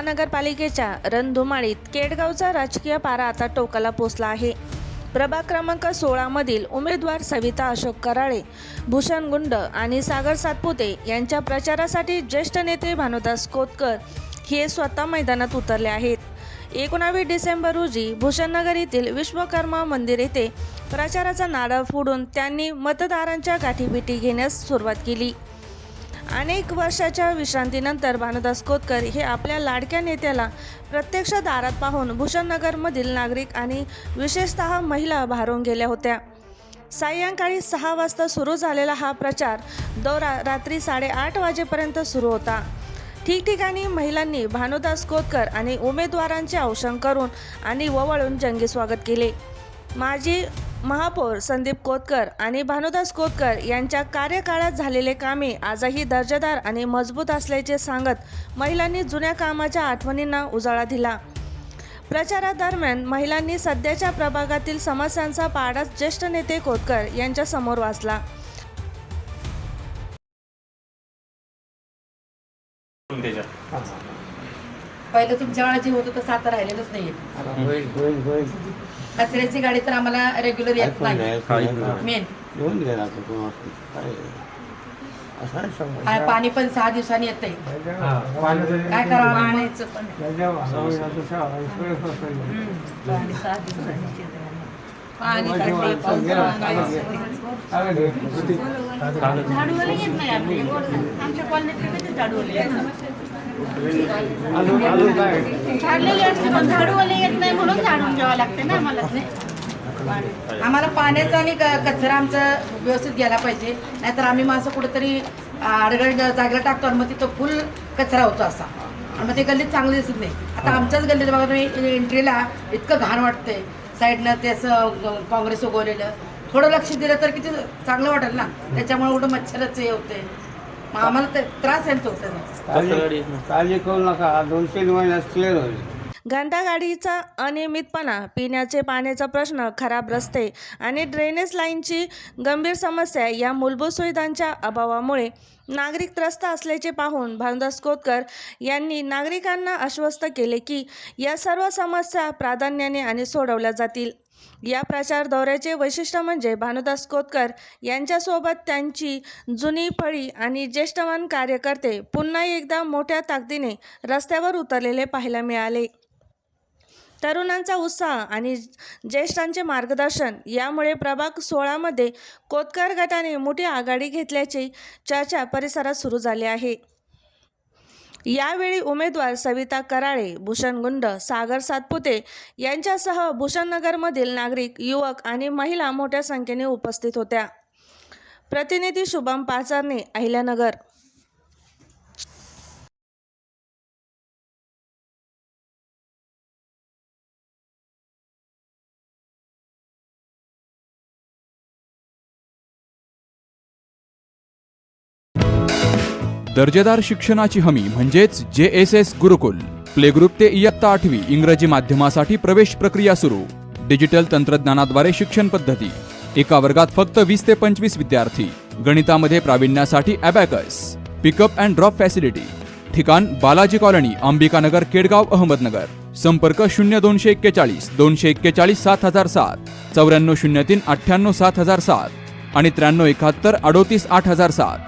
महानगरपालिकेच्या रणधुमाळीत केडगावचा राजकीय पारा आता टोकाला पोचला आहे। प्रभाग क्रमांक 16 मधील उमेदवार सविता अशोक कराळे, भूषण गुंड आणि सागर सातपुते यांच्या प्रचारासाठी ज्येष्ठ नेते भानुदास कोतकर हे स्वतः मैदानात उतरले आहेत। 19 डिसेंबर रोजी भूषणनगर येथील विश्वकर्मा मंदिर येथे प्रचाराचा नारळ फोडून त्यांनी मतदारांच्या गाठीभेटी घेण्यास सुरुवात केली। अनेक वर्षाच्या विश्रांतीनंतर भानुदास कोतकर हे आपल्या लाडक्या नेत्याला प्रत्यक्ष दारात पाहून भूषणनगरमधील नागरिक आणि विशेषतः महिला भारावून गेल्या होत्या। सायंकाळी 6 वाजता सुरू झालेला हा प्रचार दौरा रात्री 8:30 वाजेपर्यंत सुरू होता। ठिकठिकाणी महिलांनी भानुदास कोतकर आणि उमेदवारांचे औक्षण करून आणि ओवाळून जंगी स्वागत केले। माजी महापौर संदीप कोतकर आणि भानुदास कोतकर यांच्या कार्यकाळात झालेले कामे आजही दर्जेदार आणि मजबूत असल्याचे सांगत महिलांनी जुन्या कामाच्या आठवणींना उजाळा दिला। प्रचारादरम्यान महिलांनी सध्याच्या प्रभागातील समस्यांचा पाढा ज्येष्ठ नेते कोतकर यांच्या समोर वाचला। पहिलं तुमच्या वेळा जे होतं तसं आता राहिलेलंच नाही। कचऱ्याची गाडी तर आम्हाला रेग्युलर येत नाही। मेन पाणी पण 6 दिवसांनी येतंय। काय करावं पाण्याचं पण झाडूवाले येत नाही आमच्या कॉलनीत झाडूवाले झाडलेले असते पण झाडूवाले येत नाही म्हणून झाडून घ्यावं लागते ना आम्हाला पाण्याचा आणि कचरा आमचा व्यवस्थित गेला पाहिजे, नाहीतर आम्ही माणसं कुठेतरी अडगड जागेला टाकतो आणि मग तिथं फुल कचरा होतो असा, आणि मग ते गल्लीत चांगलं दिसत नाही। आता आमच्याच गल्लीत बघा तुम्ही एंट्रीला इतकं घाण वाटतंय, साईडनं ते असं काँग्रेस उगवलेलं, थोडं लक्ष दिलं तर किती चांगलं वाटेल ना। त्याच्यामुळे कुठं मच्छरच हे होते, मग आम्हाला त्रास आहे तो काळजी करू नका, 2-3 महिन्यात क्लिअर होईल। घंटागाडीचा अनियमितपणा, पिण्याचे पाण्याचा प्रश्न, खराब रस्ते आणि ड्रेनेज लाईनची गंभीर समस्या या मूलभूत सुविधांच्या अभावामुळे नागरिक त्रस्त असल्याचे पाहून भानुदास कोतकर यांनी नागरिकांना आश्वस्त केले की या सर्व समस्या प्राधान्याने आणि सोडवल्या जातील। या प्रचार दौऱ्याचे वैशिष्ट्य म्हणजे भानुदास कोतकर यांच्यासोबत त्यांची जुनी फळी आणि ज्येष्ठवान कार्यकर्ते पुन्हा एकदा मोठ्या ताकदीने रस्त्यावर उतरलेले पाहायला मिळाले। तरुणांचा उत्साह आणि ज्येष्ठांचे मार्गदर्शन यामुळे प्रभाग 16 मध्ये कोतकर गटाने मोठी आघाडी घेतल्याची चर्चा परिसरात सुरू झाली आहे। यावेळी उमेदवार सविता कराळे, भूषण गुंड, सागर सातपुते यांच्यासह भूषणनगरमधील नागरिक, युवक आणि महिला मोठ्या संख्येने उपस्थित होत्या। प्रतिनिधी शुभम पाचारने, अहिल्यानगर। दर्जेदार शिक्षणाची हमी म्हणजेच JSS गुरुकुल। प्ले ग्रुप ते इयत्ता 8वी इंग्रजी माध्यमासाठी प्रवेश प्रक्रिया सुरू। डिजिटल तंत्रज्ञानाद्वारे शिक्षण पद्धती। एका वर्गात फक्त 20 ते 25 विद्यार्थी। गणितामध्ये प्रावीण्यासाठी abacus. Pickup and drop facility. ठिकाण बालाजी कॉलनी, अंबिकानगर, केडगाव, अहमदनगर। संपर्क 0241 241 7007, 9403 98 7007 आणि 9371 38 8007।